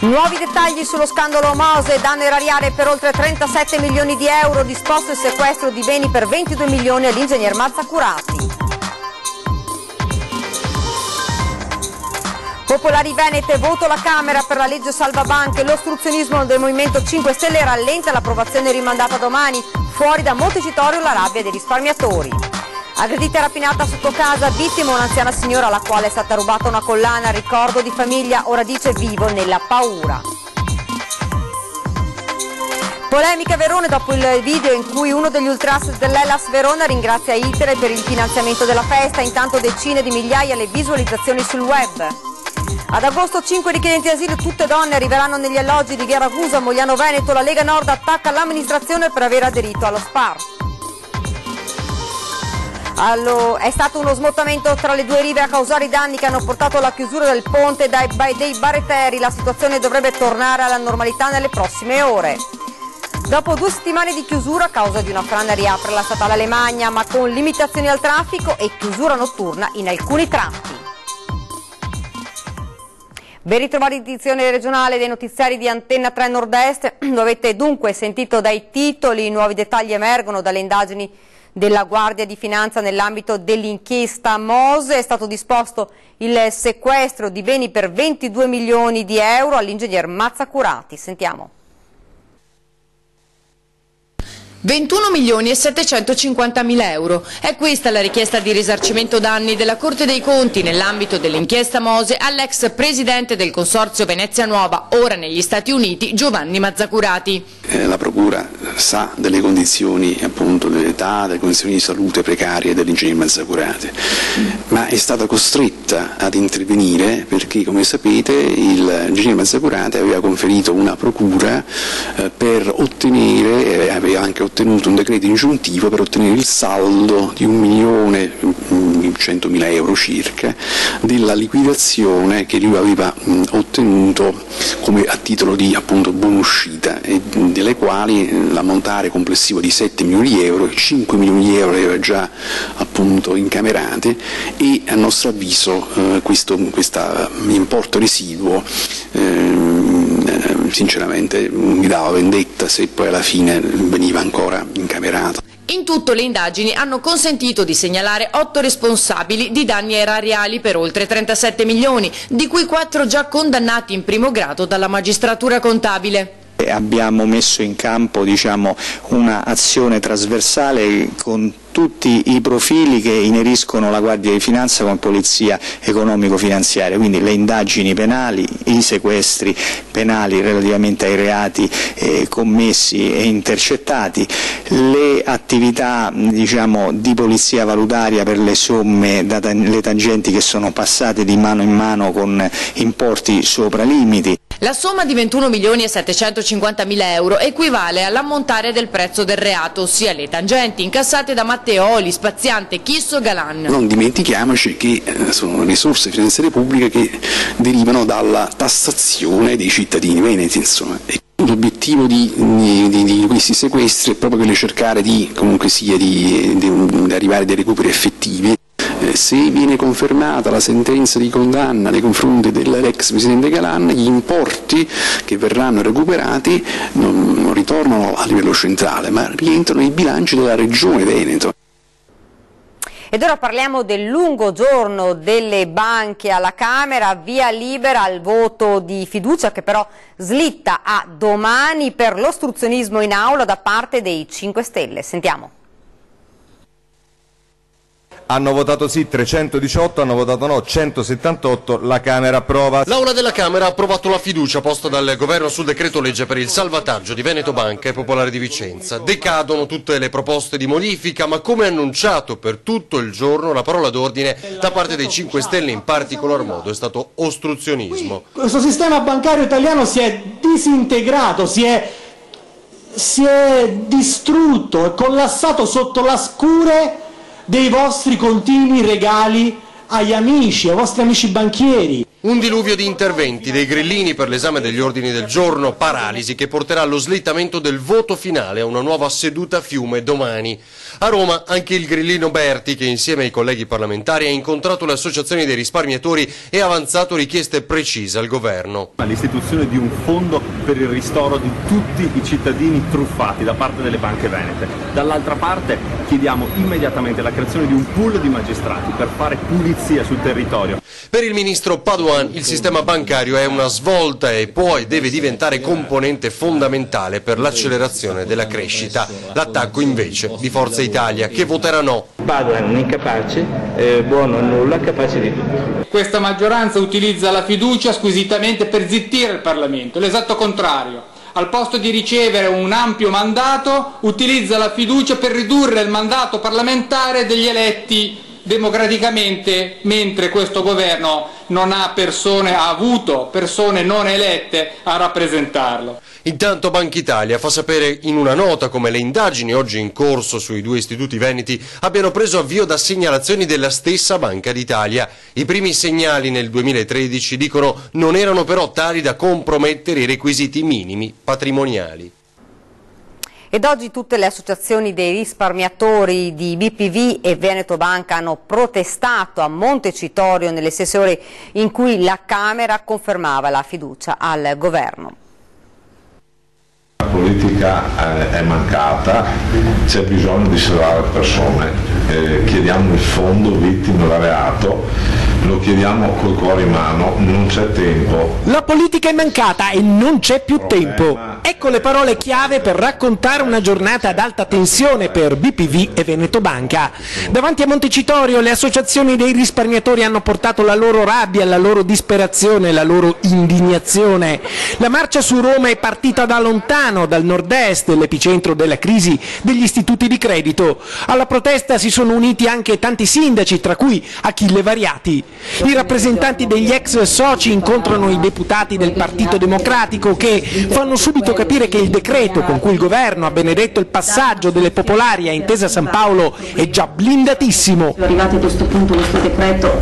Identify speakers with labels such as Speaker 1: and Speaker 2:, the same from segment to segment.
Speaker 1: Nuovi dettagli sullo scandalo Mose, danno erariale per oltre 37 milioni di euro, disposto il sequestro di beni per 22 milioni all'ingegner Mazzacurati. Popolari Venete, voto alla Camera per la legge salvabanche, l'ostruzionismo del Movimento 5 Stelle rallenta, l'approvazione rimandata domani, fuori da Montecitorio la rabbia dei risparmiatori. Aggredita e rapinata sotto casa, vittima un'anziana signora alla quale è stata rubata una collana, ricordo di famiglia, ora dice vivo nella paura. Polemica a Verona dopo il video in cui uno degli ultras dell'Hellas Verona ringrazia Hitler per il finanziamento della festa, intanto decine di migliaia le visualizzazioni sul web. Ad agosto 5 richiedenti asilo, tutte donne, arriveranno negli alloggi di Via Ragusa, Mogliano Veneto. La Lega Nord attacca l'amministrazione per aver aderito allo SPAR. È stato uno smottamento tra le due rive a causare i danni che hanno portato alla chiusura del ponte dei Bareteri. La situazione dovrebbe tornare alla normalità nelle prossime ore. Dopo 2 settimane di chiusura a causa di una frana riapre la statale Alemagna, ma con limitazioni al traffico e chiusura notturna in alcuni tratti. Ben ritrovati in edizione regionale dei notiziari di Antenna 3 Nord-Est. Lo avete dunque sentito dai titoli, nuovi dettagli emergono dalle indagini della Guardia di Finanza nell'ambito dell'inchiesta Mose. È stato disposto il sequestro di beni per 22 milioni di euro all'ingegner Mazzacurati. Sentiamo.
Speaker 2: 21 milioni e 750 mila euro. È questa la richiesta di risarcimento danni della Corte dei Conti nell'ambito dell'inchiesta Mose all'ex presidente del Consorzio Venezia Nuova, ora negli Stati Uniti, Giovanni Mazzacurati.
Speaker 3: La Procura sa delle condizioni, appunto, dell'età, delle condizioni di salute precarie dell'ingegner Mazzacurati, ma è stata costretta ad intervenire perché, come sapete, l'ingegner Mazzacurati aveva conferito una procura per ottenere, aveva anche ottenuto un decreto ingiuntivo per ottenere il saldo di 1.100.000 euro circa della liquidazione che lui aveva ottenuto come a titolo di, appunto, buonuscita, e delle quali l'ammontare complessivo di 7 milioni di euro, 5 milioni di euro aveva già, appunto, incamerate, e a nostro avviso questo importo residuo sinceramente mi dava vendetta se poi alla fine veniva ancora incamerato.
Speaker 2: In tutto le indagini hanno consentito di segnalare 8 responsabili di danni erariali per oltre 37 milioni, di cui 4 già condannati in primo grado dalla magistratura contabile.
Speaker 4: Abbiamo messo in campo, un'azione trasversale con tutti i profili che ineriscono la Guardia di Finanza come polizia economico-finanziaria, quindi le indagini penali, i sequestri penali relativamente ai reati commessi e intercettati, le attività di polizia valutaria per le somme, le tangenti che sono passate di mano in mano con importi sopra limiti.
Speaker 2: La somma di 21 milioni e 750 mila euro equivale all'ammontare del prezzo del reato, ossia le tangenti incassate da Matteoli, Spaziante, Chisso e Galan.
Speaker 3: Non dimentichiamoci che sono risorse finanziarie pubbliche che derivano dalla tassazione dei cittadini veneti, insomma. L'obiettivo di questi sequestri è proprio quello di cercare di arrivare a dei recuperi effettivi. Se viene confermata la sentenza di condanna nei confronti dell'ex presidente Galan, gli importi che verranno recuperati non ritornano a livello centrale, ma rientrano nei bilanci della Regione Veneto.
Speaker 1: Ed ora parliamo del lungo giorno delle banche alla Camera, via libera al voto di fiducia che però slitta a domani per l'ostruzionismo in aula da parte dei 5 Stelle. Sentiamo.
Speaker 5: Hanno votato sì 318, hanno votato no 178, la Camera approva.
Speaker 6: L'Aula della Camera ha approvato la fiducia posta dal Governo sul decreto legge per il salvataggio di Veneto Banca e Popolare di Vicenza. Decadono tutte le proposte di modifica, ma come annunciato per tutto il giorno la parola d'ordine da parte dei 5 Stelle in particolar modo è stato ostruzionismo.
Speaker 7: Questo sistema bancario italiano si è disintegrato, si è distrutto, è collassato sotto la scure dei vostri continui regali agli amici, ai vostri amici banchieri.
Speaker 6: Un diluvio di interventi dei grillini per l'esame degli ordini del giorno, paralisi che porterà allo slittamento del voto finale a una nuova seduta a Fiume domani. A Roma anche il grillino Berti, che insieme ai colleghi parlamentari ha incontrato le associazioni dei risparmiatori e ha avanzato richieste precise al governo.
Speaker 8: L'istituzione di un fondo per il ristoro di tutti i cittadini truffati da parte delle banche venete. Dall'altra parte chiediamo immediatamente la creazione di un pool di magistrati per fare pulizia sul territorio.
Speaker 6: Per il ministro Padoan il sistema bancario è una svolta e può e deve diventare componente fondamentale per l'accelerazione della crescita. L'attacco invece di Forza Italia, che voterà no.
Speaker 9: Padoan è un incapace, buono a nulla, capace di tutto.
Speaker 7: Questa maggioranza utilizza la fiducia squisitamente per zittire il Parlamento, l'esatto contrario. Al posto di ricevere un ampio mandato, utilizza la fiducia per ridurre il mandato parlamentare degli eletti democraticamente, mentre questo governo non ha avuto persone non elette a rappresentarlo.
Speaker 6: Intanto Banca Italia fa sapere in una nota come le indagini oggi in corso sui due istituti veneti abbiano preso avvio da segnalazioni della stessa Banca d'Italia. I primi segnali nel 2013 dicono non erano però tali da compromettere i requisiti minimi patrimoniali.
Speaker 1: Ed oggi tutte le associazioni dei risparmiatori di BPV e Veneto Banca hanno protestato a Montecitorio nelle stesse ore in cui la Camera confermava la fiducia al governo.
Speaker 10: La politica è mancata, c'è bisogno di salvare persone, chiediamo il fondo vittime da reato, lo chiediamo col cuore in mano, non c'è tempo.
Speaker 11: La politica è mancata e non c'è più tempo. Ecco le parole chiave per raccontare una giornata ad alta tensione per BPV e Veneto Banca. Davanti a Montecitorio le associazioni dei risparmiatori hanno portato la loro rabbia, la loro disperazione, la loro indignazione. La marcia su Roma è partita da lontano, dal nord-est, l'epicentro della crisi degli istituti di credito. Alla protesta si sono uniti anche tanti sindaci, tra cui Achille Variati. I rappresentanti degli ex soci incontrano i deputati del Partito Democratico che fanno subito capire che il decreto con cui il governo ha benedetto il passaggio delle popolari a Intesa San Paolo è già blindatissimo.
Speaker 12: Arrivati a questo punto questo decreto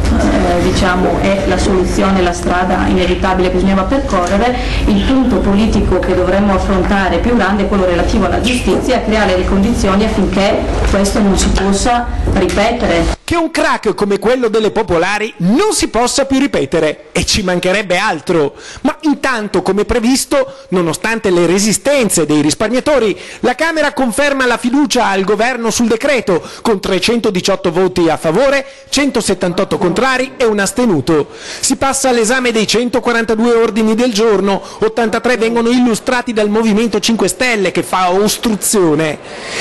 Speaker 12: è la soluzione, la strada inevitabile che bisognava percorrere. Il punto politico che dovremmo affrontare più grande è quello relativo alla giustizia e creare le condizioni affinché questo non si possa ripetere.
Speaker 11: Che un crack come quello delle popolari non si possa più ripetere, e ci mancherebbe altro. Ma intanto, come previsto, nonostante le resistenze dei risparmiatori, la Camera conferma la fiducia al governo sul decreto, con 318 voti a favore, 178 contrari e un astenuto. Si passa all'esame dei 142 ordini del giorno, 83 vengono illustrati dal Movimento 5 Stelle che fa ostruzione.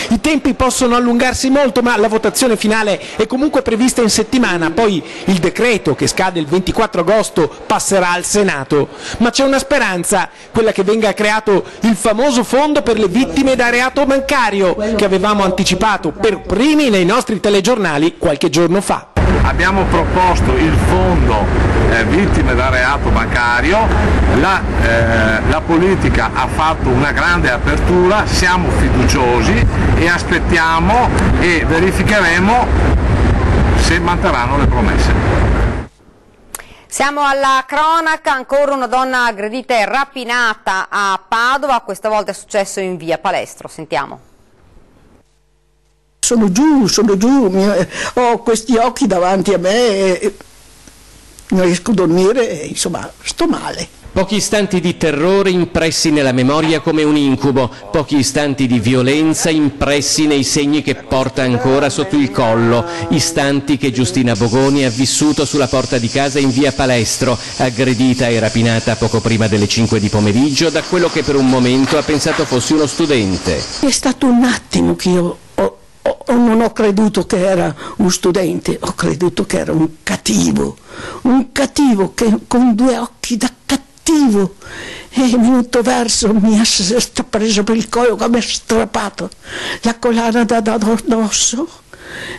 Speaker 11: I tempi possono allungarsi molto, ma la votazione finale è comunque prevista in settimana, poi il decreto che scade il 24 agosto passerà al Senato. Ma c'è una speranza, quella che venga creato il famoso fondo per le vittime da reato bancario, che avevamo anticipato per primi nei nostri telegiornali qualche giorno fa.
Speaker 10: Abbiamo proposto il fondo vittime da reato bancario, la politica ha fatto una grande apertura, siamo fiduciosi e aspettiamo e verificheremo se manterranno le promesse.
Speaker 1: Siamo alla cronaca, ancora una donna aggredita e rapinata a Padova, questa volta è successo in via Palestro, sentiamo.
Speaker 13: Sono giù, ho questi occhi davanti a me, non riesco a dormire, insomma, sto male.
Speaker 14: Pochi istanti di terrore impressi nella memoria come un incubo, pochi istanti di violenza impressi nei segni che porta ancora sotto il collo, istanti che Giustina Bogoni ha vissuto sulla porta di casa in via Palestro, aggredita e rapinata poco prima delle 5 di pomeriggio da quello che per un momento ha pensato fosse uno studente.
Speaker 13: È stato un attimo che io non ho creduto che era un studente, ho creduto che era un cattivo che con due occhi da cattivo è venuto verso, mi ha preso per il collo, mi ha strappato la collana da addosso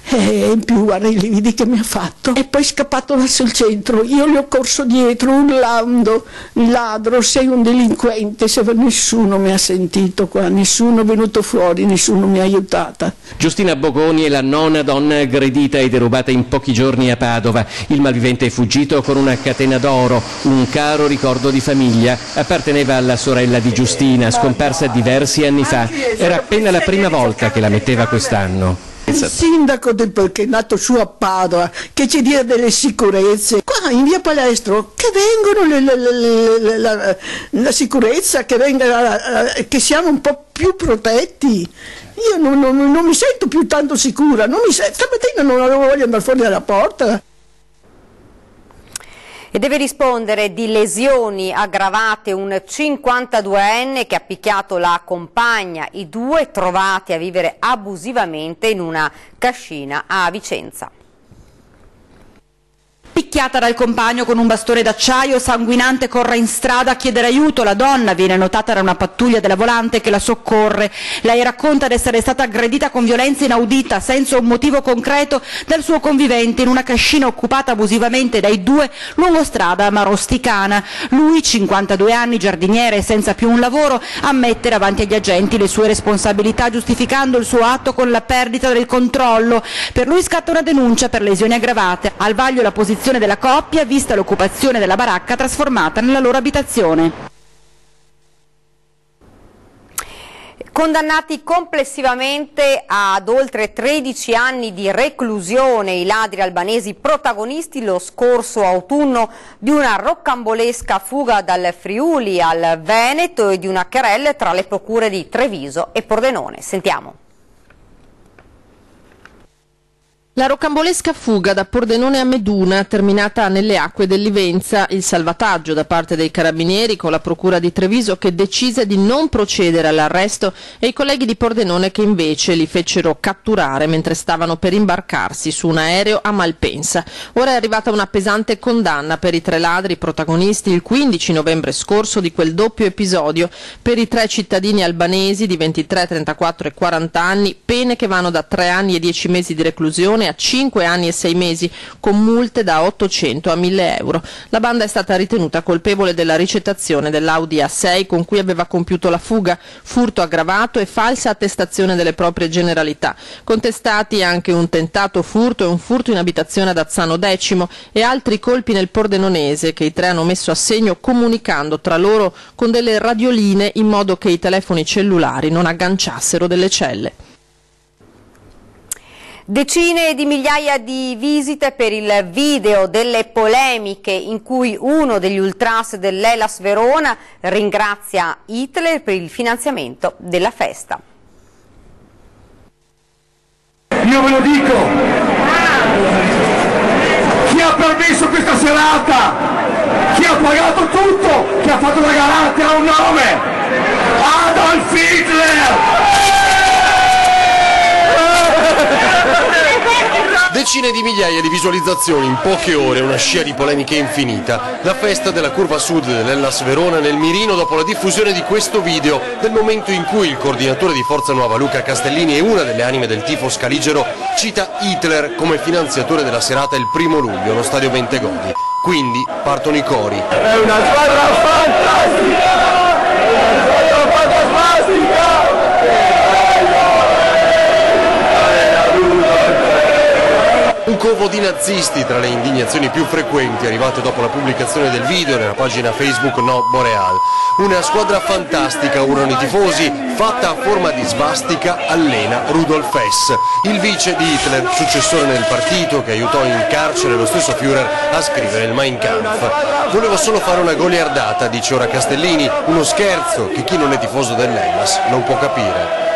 Speaker 13: e in più guarda i lividi che mi ha fatto, e poi è scappato verso il centro. Io gli ho corso dietro urlando: ladro, sei un delinquente. Se nessuno mi ha sentito qua, nessuno è venuto fuori, nessuno mi ha aiutata.
Speaker 14: Giustina Bogoni è la nona donna aggredita e derubata in pochi giorni a Padova. Il malvivente è fuggito con una catena d'oro, un caro ricordo di famiglia. Apparteneva alla sorella di Giustina, scomparsa diversi anni fa. Era appena la prima volta che la metteva quest'anno.
Speaker 13: Il sindaco che è nato su a Padova, che ci dia delle sicurezze. Qua in via Palestro che vengono la sicurezza, che siamo un po' più protetti. Io non mi sento più tanto sicura, stamattina non avevo voglia di andare fuori dalla porta.
Speaker 1: E deve rispondere di lesioni aggravate un 52enne che ha picchiato la compagna, i due trovati a vivere abusivamente in una cascina a Vicenza.
Speaker 15: Picchiata dal compagno con un bastone d'acciaio, sanguinante corre in strada a chiedere aiuto. La donna viene notata da una pattuglia della Volante che la soccorre. Lei racconta di essere stata aggredita con violenza inaudita senza un motivo concreto dal suo convivente in una cascina occupata abusivamente dai due lungo strada a Marosticana. Lui, 52 anni, giardiniere e senza più un lavoro, ammette davanti agli agenti le sue responsabilità, giustificando il suo atto con la perdita del controllo. Per lui scatta una denuncia per lesioni aggravate. Al vaglio la posizione della coppia, vista l'occupazione della baracca trasformata nella loro abitazione.
Speaker 1: Condannati complessivamente ad oltre 13 anni di reclusione i ladri albanesi protagonisti lo scorso autunno di una roccambolesca fuga dal Friuli al Veneto e di una querelle tra le procure di Treviso e Pordenone. Sentiamo.
Speaker 16: La rocambolesca fuga da Pordenone a Meduna, terminata nelle acque del Livenza, il salvataggio da parte dei carabinieri con la procura di Treviso che decise di non procedere all'arresto e i colleghi di Pordenone che invece li fecero catturare mentre stavano per imbarcarsi su un aereo a Malpensa. Ora è arrivata una pesante condanna per i tre ladri protagonisti il 15 novembre scorso di quel doppio episodio. Per i tre cittadini albanesi di 23, 34 e 40 anni, pene che vanno da 3 anni e 10 mesi di reclusione a 5 anni e 6 mesi, con multe da 800 a 1000 euro. La banda è stata ritenuta colpevole della ricettazione dell'Audi A6 con cui aveva compiuto la fuga, furto aggravato e falsa attestazione delle proprie generalità. Contestati anche un tentato furto e un furto in abitazione ad Azzano X e altri colpi nel pordenonese che i tre hanno messo a segno comunicando tra loro con delle radioline in modo che i telefoni cellulari non agganciassero delle celle.
Speaker 1: Decine di migliaia di visite per il video delle polemiche in cui uno degli ultras dell'Hellas Verona ringrazia Hitler per il finanziamento della festa.
Speaker 17: Io ve lo dico, chi ha permesso questa serata, chi ha pagato tutto, chi ha fatto la galattea ha un nome, Adolf Hitler!
Speaker 6: Decine di migliaia di visualizzazioni in poche ore, una scia di polemiche infinita. La festa della curva sud dell'Hellas Verona nel mirino dopo la diffusione di questo video, del momento in cui il coordinatore di Forza Nuova Luca Castellini e una delle anime del tifo scaligero cita Hitler come finanziatore della serata il 1° luglio allo stadio Bentegodi. Quindi partono i cori.
Speaker 17: È una squadra fantastica! È una squadra fantastica!
Speaker 6: Un covo di nazisti tra le indignazioni più frequenti arrivate dopo la pubblicazione del video nella pagina Facebook No Boreal. Una squadra fantastica, urlano i tifosi, fatta a forma di svastica allena Rudolf Hess, il vice di Hitler, successore nel partito che aiutò in carcere lo stesso Führer a scrivere il Mein Kampf. Volevo solo fare una goliardata, dice ora Castellini, uno scherzo che chi non è tifoso dell'Hellas non può capire.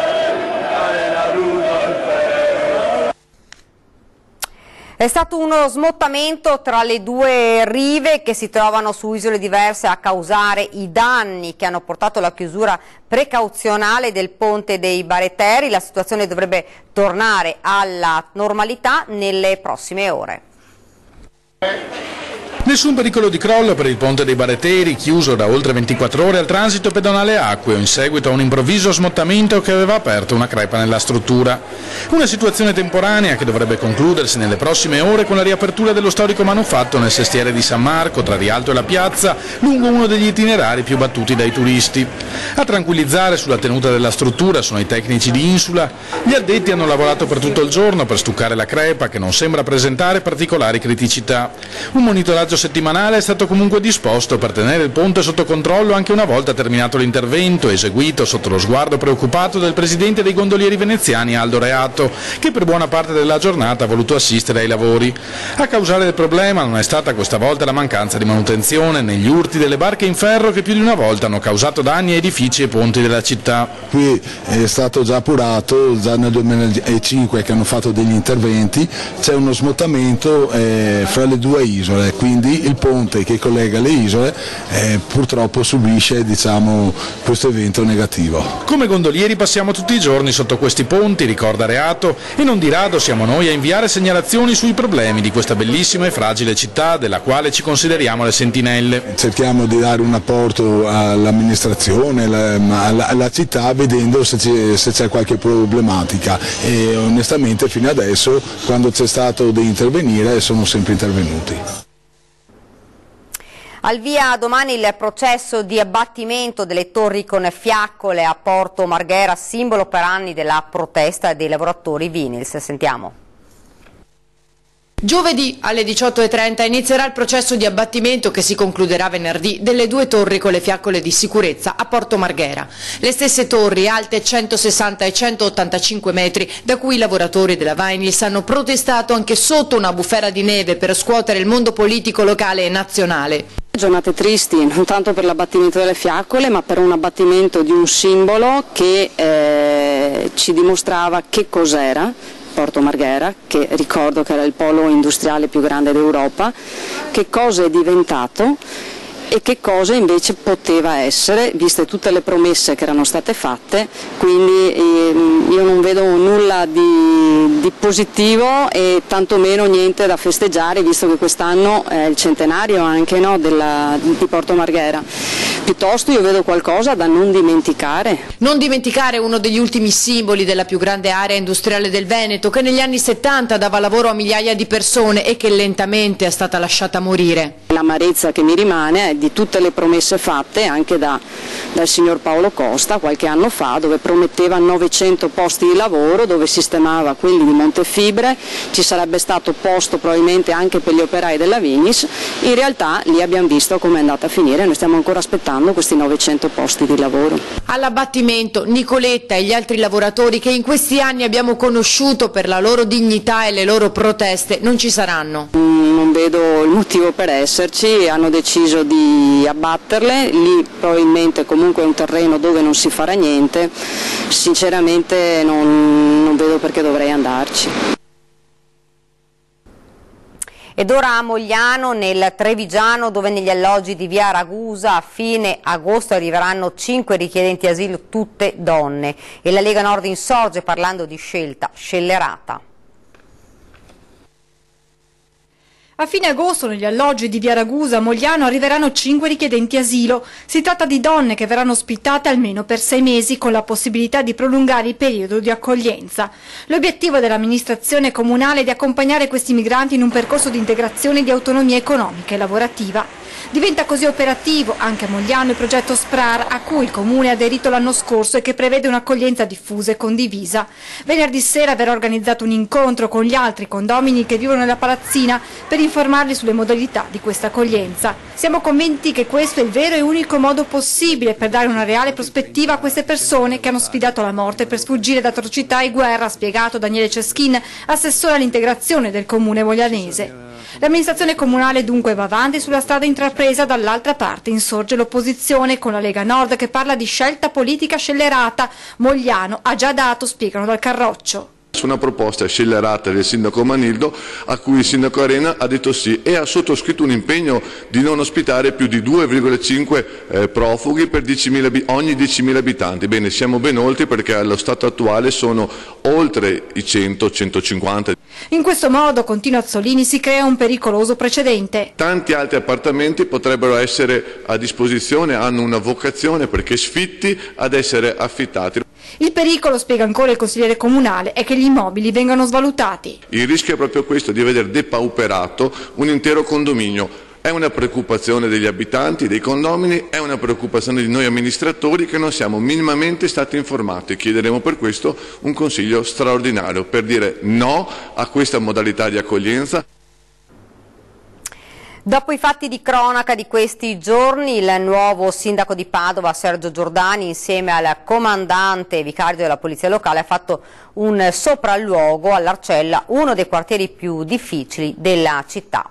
Speaker 1: È stato uno smottamento tra le due rive che si trovano su isole diverse a causare i danni che hanno portato alla chiusura precauzionale del ponte dei Bareteri. La situazione dovrebbe tornare alla normalità nelle prossime ore.
Speaker 18: Nessun pericolo di crollo per il ponte dei Barreteri, chiuso da oltre 24 ore al transito pedonale acqueo in seguito a un improvviso smottamento che aveva aperto una crepa nella struttura. Una situazione temporanea che dovrebbe concludersi nelle prossime ore con la riapertura dello storico manufatto nel sestiere di San Marco, tra Rialto e la piazza, lungo uno degli itinerari più battuti dai turisti. A tranquillizzare sulla tenuta della struttura sono i tecnici di Insula. Gli addetti hanno lavorato per tutto il giorno per stuccare la crepa, che non sembra presentare particolari criticità. Un monitoraggio settimanale è stato comunque disposto per tenere il ponte sotto controllo anche una volta terminato l'intervento, eseguito sotto lo sguardo preoccupato del presidente dei gondolieri veneziani Aldo Reato, che per buona parte della giornata ha voluto assistere ai lavori. A causare il problema non è stata questa volta la mancanza di manutenzione negli urti delle barche in ferro che più di una volta hanno causato danni a edifici e ponti della città.
Speaker 19: Qui è stato già appurato, già nel 2005 che hanno fatto degli interventi, c'è uno smottamento fra le due isole, quindi il ponte che collega le isole purtroppo subisce questo evento negativo.
Speaker 18: Come gondolieri passiamo tutti i giorni sotto questi ponti, ricorda Reato, e non di rado siamo noi a inviare segnalazioni sui problemi di questa bellissima e fragile città della quale ci consideriamo le sentinelle.
Speaker 19: Cerchiamo di dare un apporto all'amministrazione, alla città, vedendo se c'è qualche problematica, e onestamente fino adesso quando c'è stato di intervenire sono sempre intervenuti.
Speaker 1: Al via domani il processo di abbattimento delle torri con fiaccole a Porto Marghera, simbolo per anni della protesta dei lavoratori Vinyls. Sentiamo.
Speaker 2: Giovedì alle 18:30 inizierà il processo di abbattimento che si concluderà venerdì delle due torri con le fiaccole di sicurezza a Porto Marghera. Le stesse torri alte 160 e 185 metri da cui i lavoratori della Vinyls hanno protestato anche sotto una bufera di neve per scuotere il mondo politico locale e nazionale.
Speaker 20: Giornate tristi non tanto per l'abbattimento delle fiaccole ma per un abbattimento di un simbolo che ci dimostrava che cos'era Porto Marghera, che ricordo che era il polo industriale più grande d'Europa, che cosa è diventato e che cosa invece poteva essere, viste tutte le promesse che erano state fatte, quindi io non vedo nulla di positivo e tantomeno niente da festeggiare, visto che quest'anno è il centenario anche di Porto Marghera. Piuttosto io vedo qualcosa da non dimenticare.
Speaker 2: Non dimenticare uno degli ultimi simboli della più grande area industriale del Veneto, che negli anni 70 dava lavoro a migliaia di persone e che lentamente è stata lasciata morire.
Speaker 20: L'amarezza che mi rimane è di tutte le promesse fatte anche dal signor Paolo Costa qualche anno fa, dove prometteva 900 posti di lavoro, dove sistemava quelli di Montefibre, ci sarebbe stato posto probabilmente anche per gli operai della Vinyls. In realtà lì abbiamo visto come è andata a finire, noi stiamo ancora aspettando questi 900 posti di lavoro.
Speaker 2: All'abbattimento Nicoletta e gli altri lavoratori che in questi anni abbiamo conosciuto per la loro dignità e le loro proteste non ci saranno.
Speaker 20: Non vedo il motivo per esserci, hanno deciso di abbatterle, lì probabilmente comunque è un terreno dove non si farà niente, sinceramente non vedo perché dovrei andarci.
Speaker 1: Ed ora a Mogliano, nel Trevigiano, dove negli alloggi di via Ragusa a fine agosto arriveranno 5 richiedenti asilo, tutte donne. E la Lega Nord insorge parlando di scelta scellerata.
Speaker 21: A fine agosto negli alloggi di via Ragusa a Mogliano arriveranno 5 richiedenti asilo. Si tratta di donne che verranno ospitate almeno per 6 mesi con la possibilità di prolungare il periodo di accoglienza. L'obiettivo dell'amministrazione comunale è di accompagnare questi migranti in un percorso di integrazione e di autonomia economica e lavorativa. Diventa così operativo anche a Mogliano il progetto SPRAR, a cui il Comune ha aderito l'anno scorso e che prevede un'accoglienza diffusa e condivisa. Venerdì sera verrà organizzato un incontro con gli altri condomini che vivono nella palazzina per informarli sulle modalità di questa accoglienza. Siamo convinti che questo è il vero e unico modo possibile per dare una reale prospettiva a queste persone che hanno sfidato la morte per sfuggire da atrocità e guerra, ha spiegato Daniele Ceschin, assessore all'integrazione del Comune moglianese. L'amministrazione comunale dunque va avanti sulla strada intrapresa, dall'altra parte insorge l'opposizione con la Lega Nord che parla di scelta politica scellerata. Mogliano ha già dato, spiegano dal Carroccio.
Speaker 22: Su una proposta scellerata del sindaco Manildo a cui il sindaco Arena ha detto sì e ha sottoscritto un impegno di non ospitare più di 2,5 profughi per ogni 10.000 abitanti. Bene, siamo ben oltre perché allo stato attuale sono oltre i 100-150.
Speaker 21: In questo modo, continua Azzolini, si crea un pericoloso precedente.
Speaker 22: Tanti altri appartamenti potrebbero essere a disposizione, hanno una vocazione perché sfitti ad essere affittati.
Speaker 21: Il pericolo, spiega ancora il consigliere comunale, è che gli immobili vengano svalutati.
Speaker 22: Il rischio è proprio questo, di vedere depauperato un intero condominio. È una preoccupazione degli abitanti, dei condomini, è una preoccupazione di noi amministratori che non siamo minimamente stati informati. Chiederemo per questo un consiglio straordinario per dire no a questa modalità di accoglienza.
Speaker 1: Dopo i fatti di cronaca di questi giorni, il nuovo sindaco di Padova, Sergio Giordani, insieme al comandante vicario della polizia locale, ha fatto un sopralluogo all'Arcella, uno dei quartieri più difficili della città.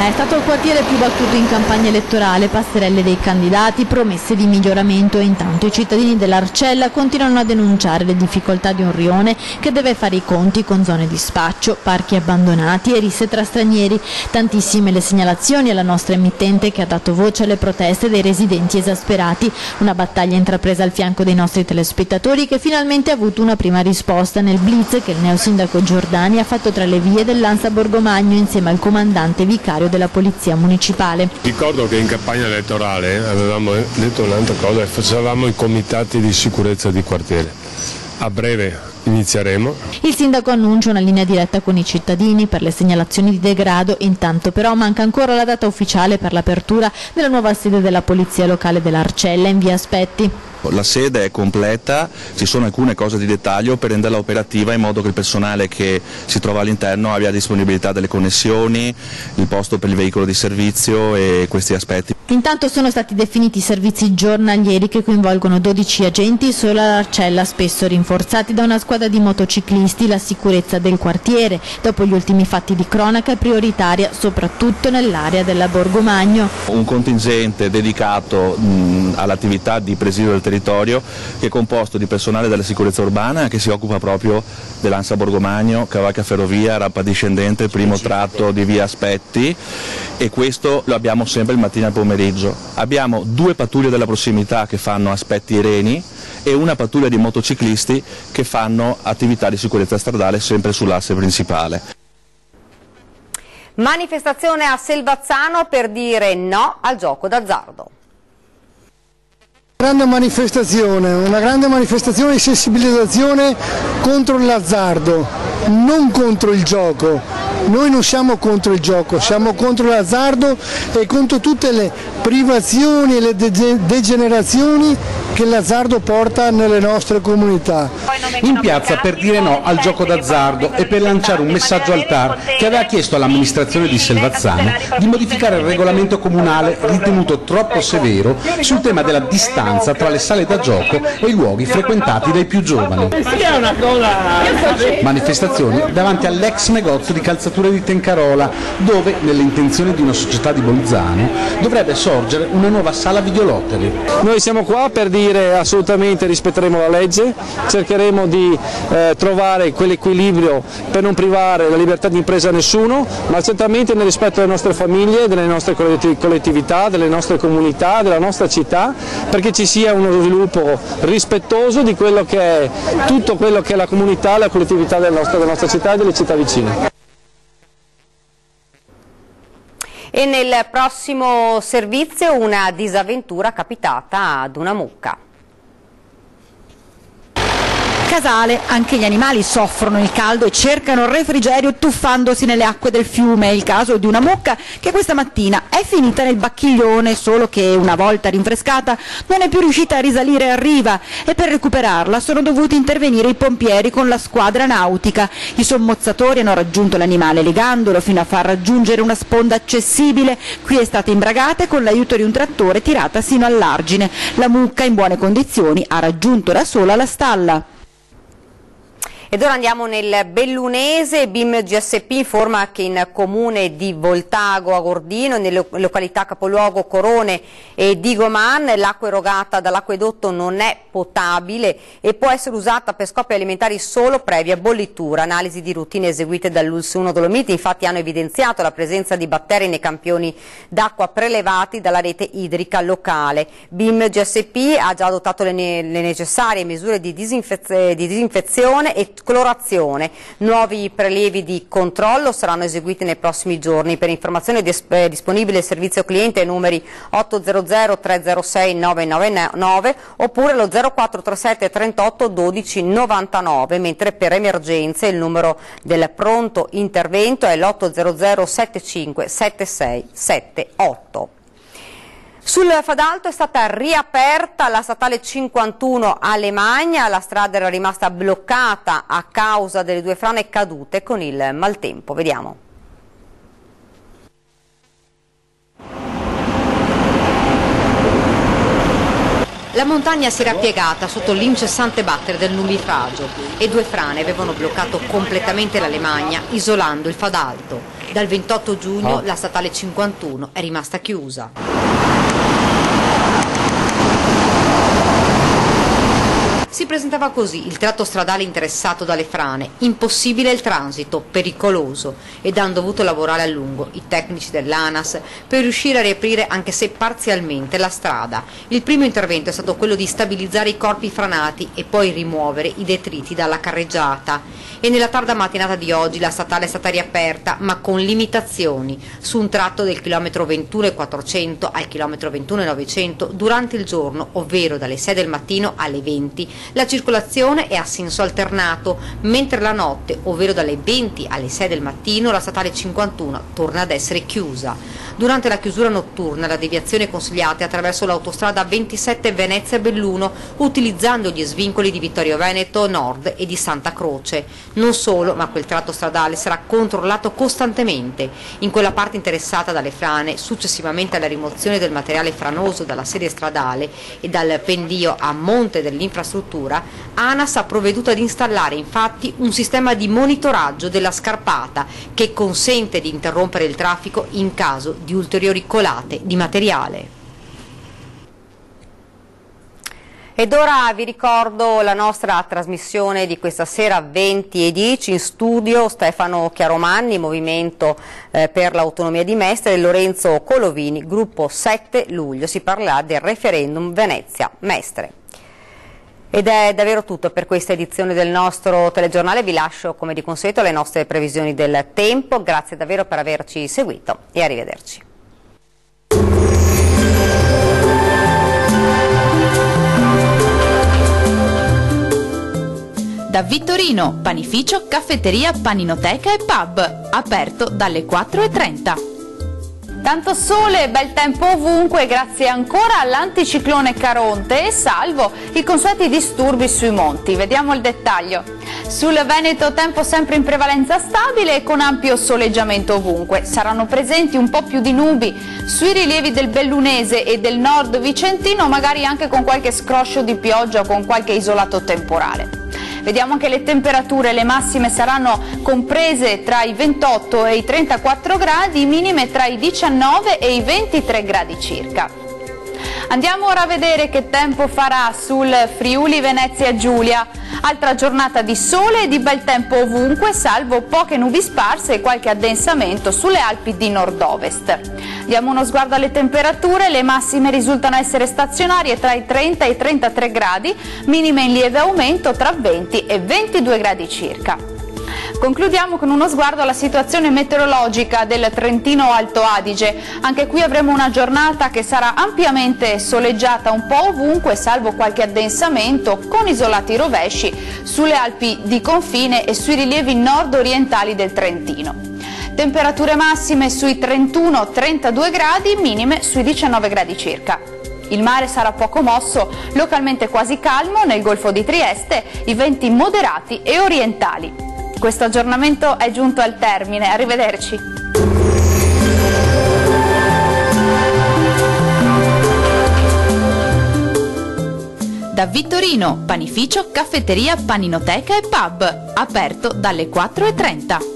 Speaker 3: È stato il quartiere più battuto in campagna elettorale, passerelle dei candidati, promesse di miglioramento e intanto i cittadini dell'Arcella continuano a denunciare le difficoltà di un rione che deve fare i conti con zone di spaccio, parchi abbandonati e risse tra stranieri. Tantissime le segnalazioni alla nostra emittente che ha dato voce alle proteste dei residenti esasperati. Una battaglia intrapresa al fianco dei nostri telespettatori che finalmente ha avuto una prima risposta nel blitz che il neosindaco Giordani ha fatto tra le vie dell'Ansa Borgomagno insieme al comandante vicario della Polizia Municipale.
Speaker 4: Ricordo che in campagna elettorale avevamo detto un'altra cosa e facevamo i comitati di sicurezza di quartiere. A breve inizieremo.
Speaker 3: Il sindaco annuncia una linea diretta con i cittadini per le segnalazioni di degrado, intanto però manca ancora la data ufficiale per l'apertura della nuova sede della Polizia Locale dell'Arcella in via Aspetti.
Speaker 23: La sede è completa, ci sono alcune cose di dettaglio per renderla operativa in modo che il personale che si trova all'interno abbia disponibilità delle connessioni, il posto per il veicolo di servizio e questi aspetti.
Speaker 3: Intanto sono stati definiti servizi giornalieri che coinvolgono 12 agenti solo all'Arcella, spesso rinforzati da una squadra di motociclisti. La sicurezza del quartiere, dopo gli ultimi fatti di cronaca, è prioritaria soprattutto nell'area della Borgomagno.
Speaker 23: Un contingente dedicato all'attività di presidio del territorio che è composto di personale della sicurezza urbana che si occupa proprio dell'Ansa Borgomagno, cavalca ferrovia, rampa discendente, primo tratto di via Aspetti, e questo lo abbiamo sempre il mattino e il pomeriggio. Abbiamo 2 pattuglie della prossimità che fanno Aspetti e Reni e una pattuglia di motociclisti che fanno attività di sicurezza stradale sempre sull'asse principale.
Speaker 1: Manifestazione a Selvazzano per dire no al gioco d'azzardo.
Speaker 24: Una grande manifestazione di sensibilizzazione contro l'azzardo, non contro il gioco. Noi non siamo contro il gioco, siamo contro l'azzardo e contro tutte le privazioni e le degenerazioni che l'azzardo porta nelle nostre comunità.
Speaker 11: In piazza per dire no al gioco d'azzardo e per lanciare un messaggio al TAR che aveva chiesto all'amministrazione di Selvazzano di modificare il regolamento comunale ritenuto troppo severo sul tema della distanza tra le sale da gioco e i luoghi frequentati dai più giovani. Manifestazioni davanti all'ex negozio di calzature di Tencarola, dove, nelle intenzioni di una società di Bolzano, dovrebbe sorgere una nuova sala videolottery.
Speaker 25: Noi siamo qua per dire assolutamente rispetteremo la legge, cercheremo di trovare quell'equilibrio per non privare la libertà di impresa a nessuno, ma certamente nel rispetto delle nostre famiglie, delle nostre collettività, delle nostre comunità, della nostra città, perché ci sia uno sviluppo rispettoso di quello che è tutto quello che è la comunità, la collettività della nostra città e delle città vicine.
Speaker 1: E nel prossimo servizio una disavventura capitata ad una mucca.
Speaker 15: Casale, anche gli animali soffrono il caldo e cercano refrigerio tuffandosi nelle acque del fiume. È il caso di una mucca che questa mattina è finita nel bacchiglione, solo che una volta rinfrescata non è più riuscita a risalire a riva e per recuperarla sono dovuti intervenire i pompieri con la squadra nautica. I sommozzatori hanno raggiunto l'animale legandolo fino a far raggiungere una sponda accessibile. Qui è stata imbragata e con l'aiuto di un trattore tirata sino all'argine. La mucca, in buone condizioni, ha raggiunto da sola la stalla.
Speaker 1: Ed ora andiamo nel Bellunese. BIM GSP informa che in comune di Voltago a Gordino, nelle località capoluogo Corone e Digoman, l'acqua erogata dall'acquedotto non è potabile e può essere usata per scopi alimentari solo previa bollitura. Analisi di routine eseguite dall'ULS 1 Dolomiti infatti hanno evidenziato la presenza di batteri nei campioni d'acqua prelevati dalla rete idrica locale. BIM GSP ha già adottato le necessarie misure di disinfezione e colorazione. Nuovi prelievi di controllo saranno eseguiti nei prossimi giorni. Per informazione è disponibile il servizio cliente ai numeri 800 306 999 oppure lo 0437 38 12 99, mentre per emergenze il numero del pronto intervento è l'800 75 76 78. Sul Fadalto è stata riaperta la statale 51 a Lemagna, la strada era rimasta bloccata a causa delle 2 frane cadute con il maltempo. Vediamo. La montagna si era piegata sotto l'incessante battere del nubifragio e 2 frane avevano bloccato completamente la Lemagna, isolando il Fadalto. Dal 28 giugno la statale 51 è rimasta chiusa. Si presentava così il tratto stradale interessato dalle frane, impossibile il transito, pericoloso, ed hanno dovuto lavorare a lungo i tecnici dell'ANAS per riuscire a riaprire anche se parzialmente la strada. Il primo intervento è stato quello di stabilizzare i corpi franati e poi rimuovere i detriti dalla carreggiata. E nella tarda mattinata di oggi la statale è stata riaperta, ma con limitazioni, su un tratto del chilometro 21,400 al chilometro 21,900 durante il giorno, ovvero dalle 6 del mattino alle 20. La circolazione è a senso alternato, mentre la notte, ovvero dalle 20 alle 6 del mattino, la statale 51 torna ad essere chiusa. Durante la chiusura notturna la deviazione è consigliata attraverso l'autostrada 27 Venezia-Belluno, utilizzando gli svincoli di Vittorio Veneto Nord e di Santa Croce. Non solo, ma quel tratto stradale sarà controllato costantemente. In quella parte interessata dalle frane, successivamente alla rimozione del materiale franoso dalla sede stradale e dal pendio a monte dell'infrastruttura, ANAS ha provveduto ad installare infatti un sistema di monitoraggio della scarpata che consente di interrompere il traffico in caso di ulteriori colate di materiale. Ed ora vi ricordo la nostra trasmissione di questa sera 20:10, in studio Stefano Chiaromanni, Movimento per l'Autonomia di Mestre, e Lorenzo Colovini, gruppo 7 luglio. Si parlerà del referendum Venezia-Mestre. Ed è davvero tutto per questa edizione del nostro telegiornale. Vi lascio come di consueto alle nostre previsioni del tempo. Grazie davvero per averci seguito e arrivederci.
Speaker 5: Da Vittorino, panificio, caffetteria, paninoteca e pub, aperto dalle 4:30.
Speaker 7: Tanto sole e bel tempo ovunque grazie ancora all'anticiclone Caronte e salvo i consueti disturbi sui monti. Vediamo il dettaglio. Sul Veneto tempo sempre in prevalenza stabile e con ampio soleggiamento ovunque. Saranno presenti un po' più di nubi sui rilievi del Bellunese e del nord vicentino, magari anche con qualche scroscio di pioggia o con qualche isolato temporale. Vediamo anche le temperature, le massime saranno comprese tra i 28 e i 34 gradi, minime tra i 19 e i 23 gradi circa. Andiamo ora a vedere che tempo farà sul Friuli Venezia Giulia. Altra giornata di sole e di bel tempo ovunque, salvo poche nubi sparse e qualche addensamento sulle Alpi di nord-ovest. Diamo uno sguardo alle temperature, le massime risultano essere stazionarie tra i 30 e i 33 gradi, minime in lieve aumento tra 20 e 22 gradi circa. Concludiamo con uno sguardo alla situazione meteorologica del Trentino Alto Adige. Anche qui avremo una giornata che sarà ampiamente soleggiata un po' ovunque, salvo qualche addensamento con isolati rovesci sulle Alpi di confine e sui rilievi nord-orientali del Trentino. Temperature massime sui 31-32 gradi, minime sui 19 gradi circa. Il mare sarà poco mosso, localmente quasi calmo nel Golfo di Trieste, i venti moderati e orientali. Questo aggiornamento è giunto al termine, arrivederci.
Speaker 5: Da Vittorino, panificio, caffetteria, paninoteca e pub, aperto dalle 4:30.